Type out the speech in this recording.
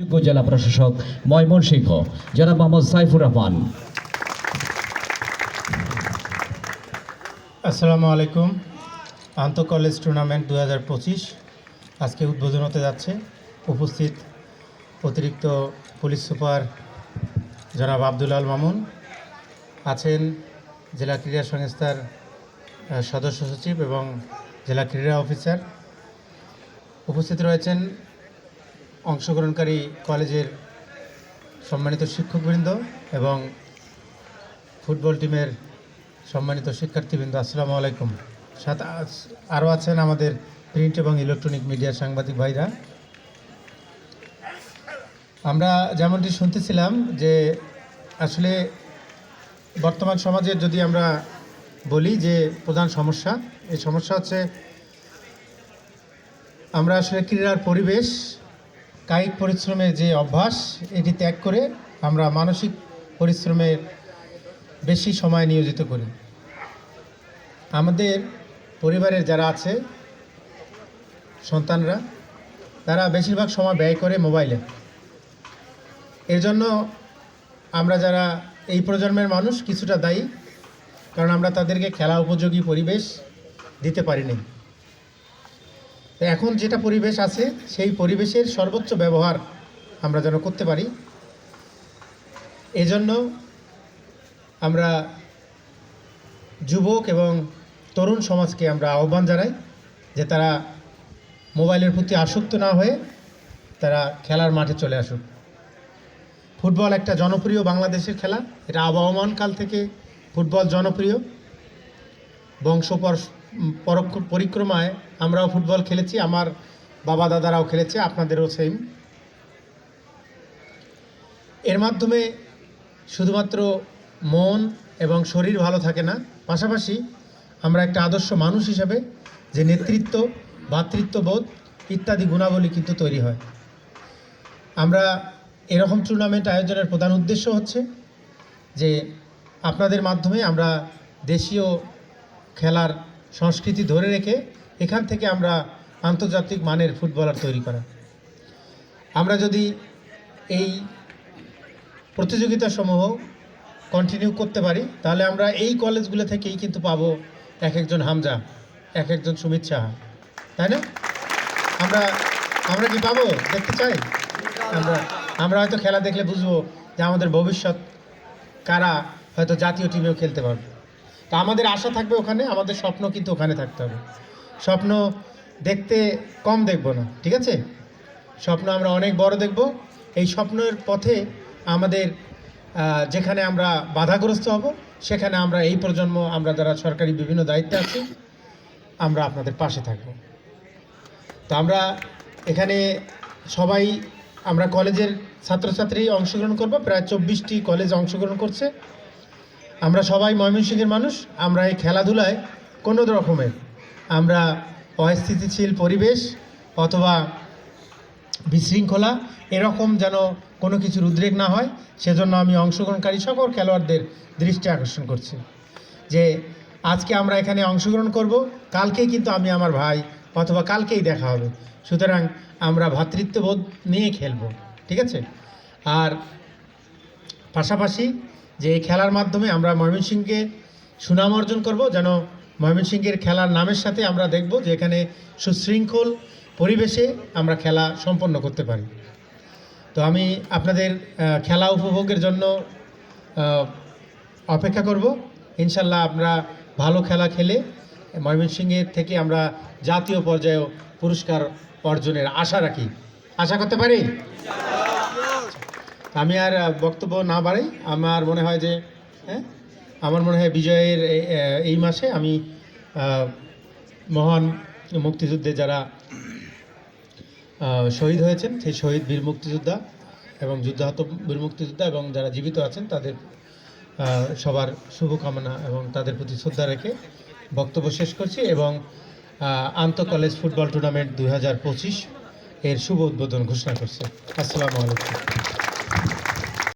যোগ্য জেলা প্রশাসক ময়মনসিংহ জনাব মোহাম্মদ সাইফুর রহমান। আসসালামু আলাইকুম। আন্তঃ কলেজ টুর্নামেন্ট 2025 আজকে উদ্বোধন হতে যাচ্ছে। উপস্থিত অতিরিক্ত পুলিশ সুপার জনাব আব্দুল আল মামুন আছেন, জেলা ক্রীড়া সংস্থার সদস্য সচিব এবং জেলা ক্রীড়া অফিসার উপস্থিত রয়েছেন, অংশগ্রহণকারী কলেজের সম্মানিত শিক্ষকবৃন্দ এবং ফুটবল টিমের সম্মানিত শিক্ষার্থীবৃন্দ। আসসালামু আলাইকুম। সাথে আরও আছেন আমাদের প্রিন্ট এবং ইলেকট্রনিক মিডিয়ার সাংবাদিক ভাইরা। আমরা যেমনটি শুনতেছিলাম যে আসলে বর্তমান সমাজের যদি আমরা বলি যে প্রধান সমস্যা, এই সমস্যা হচ্ছে আমরা আসলে ক্রীড়ার পরিবেশ, কায়িক পরিশ্রমের যে অভ্যাস, এটি ত্যাগ করে আমরা মানসিক পরিশ্রমের বেশি সময় নিয়োজিত করি। আমাদের পরিবারের যারা আছে সন্তানরা, তারা বেশিরভাগ সময় ব্যয় করে মোবাইলে। এর জন্য আমরা যারা এই প্রজন্মের মানুষ কিছুটা দায়ী, কারণ আমরা তাদেরকে খেলা উপযোগী পরিবেশ দিতে পারিনি। এখন যেটা পরিবেশ আছে সেই পরিবেশের সর্বোচ্চ ব্যবহার আমরা যেন করতে পারি, এজন্য আমরা যুবক এবং তরুণ সমাজকে আমরা আহ্বান জানাই যে তারা মোবাইলের প্রতি আসক্ত না হয়ে তারা খেলার মাঠে চলে আসুক। ফুটবল একটা জনপ্রিয় বাংলাদেশের খেলা, এটা আবহমান কাল থেকে ফুটবল জনপ্রিয়। বংশ পরিক্রমায় আমরাও ফুটবল খেলেছি, আমার বাবা দাদারাও খেলেছে, আপনাদেরও সেম। এর মাধ্যমে শুধুমাত্র মন এবং শরীর ভালো থাকে না, পাশাপাশি আমরা একটা আদর্শ মানুষ হিসেবে যে নেতৃত্ব, ভ্রাতৃত্ববোধ ইত্যাদি গুণাবলী কিন্তু তৈরি হয়। আমরা এরকম টুর্নামেন্ট আয়োজনের প্রধান উদ্দেশ্য হচ্ছে যে আপনাদের মাধ্যমে আমরা দেশীয় খেলার সংস্কৃতি ধরে রেখে এখান থেকে আমরা আন্তর্জাতিক মানের ফুটবলার তৈরি করা। আমরা যদি এই প্রতিযোগিতাসমূহ কন্টিনিউ করতে পারি, তাহলে আমরা এই কলেজগুলো থেকেই কিন্তু পাবো এক একজন হামজা, এক একজন সুমিত সাহা, তাই না? আমরা কি পাবো? দেখতে চাই। আমরা হয়তো খেলা দেখলে বুঝবো যে আমাদের ভবিষ্যৎ কারা হয়তো জাতীয় টিমেও খেলতে পারবে। তা আমাদের আশা থাকবে ওখানে, আমাদের স্বপ্ন কিন্তু ওখানে থাকতে হবে। স্বপ্ন দেখতে কম দেখব না, ঠিক আছে? স্বপ্ন আমরা অনেক বড় দেখব। এই স্বপ্নের পথে আমাদের যেখানে আমরা বাধাগ্রস্ত হব, সেখানে আমরা এই প্রজন্ম, আমরা যারা সরকারি বিভিন্ন দায়িত্বে আছি, আমরা আপনাদের পাশে থাকব। তো আমরা এখানে সবাই, আমরা কলেজের ছাত্রছাত্রী অংশগ্রহণ করব, প্রায় 24টি কলেজ অংশগ্রহণ করছে। আমরা সবাই ময়মনসিংহের মানুষ। আমরা এই খেলাধুলায় কোনো রকমের আমরা অস্থিতিশীল পরিবেশ অথবা বিশৃঙ্খলা এরকম যেন কোনো কিছুর উদ্রেক না হয়, সেজন্য আমি অংশগ্রহণকারী সকল খেলোয়াড়দের দৃষ্টি আকর্ষণ করছি যে আজকে আমরা এখানে অংশগ্রহণ করব, কালকেই কিন্তু আমি আমার ভাই, অথবা কালকেই দেখা হবে। সুতরাং আমরা ভ্রাতৃত্ববোধ নিয়ে খেলব, ঠিক আছে? আর পাশাপাশি যে এই খেলার মাধ্যমে আমরা ময়মনসিংহকে সুনাম অর্জন করব, যেন ময়মনসিংহের খেলার নামের সাথে আমরা দেখব যে এখানে সুশৃঙ্খল পরিবেশে আমরা খেলা সম্পন্ন করতে পারি। তো আমি আপনাদের খেলা উপভোগের জন্য অপেক্ষা করব। ইনশাল্লাহ আমরা ভালো খেলা খেলে ময়মনসিংহের থেকে আমরা জাতীয় পর্যায়ে পুরস্কার অর্জনের আশা রাখি। আশা করতে পারি? আমি আর বক্তব্য না বাড়াই। আমার মনে হয় যে বিজয়ের এই মাসে আমি মহান মুক্তিযুদ্ধে যারা শহীদ হয়েছেন, সেই শহীদ বীর মুক্তিযোদ্ধা এবং যুদ্ধাহত বীর মুক্তিযোদ্ধা এবং যারা জীবিত আছেন, তাদের সবার শুভকামনা এবং তাদের প্রতি শ্রদ্ধা রেখে বক্তব্য শেষ করছি এবং আন্তঃ কলেজ ফুটবল টুর্নামেন্ট 2025 এর শুভ উদ্বোধন ঘোষণা করছি। আসসালামু আলাইকুম।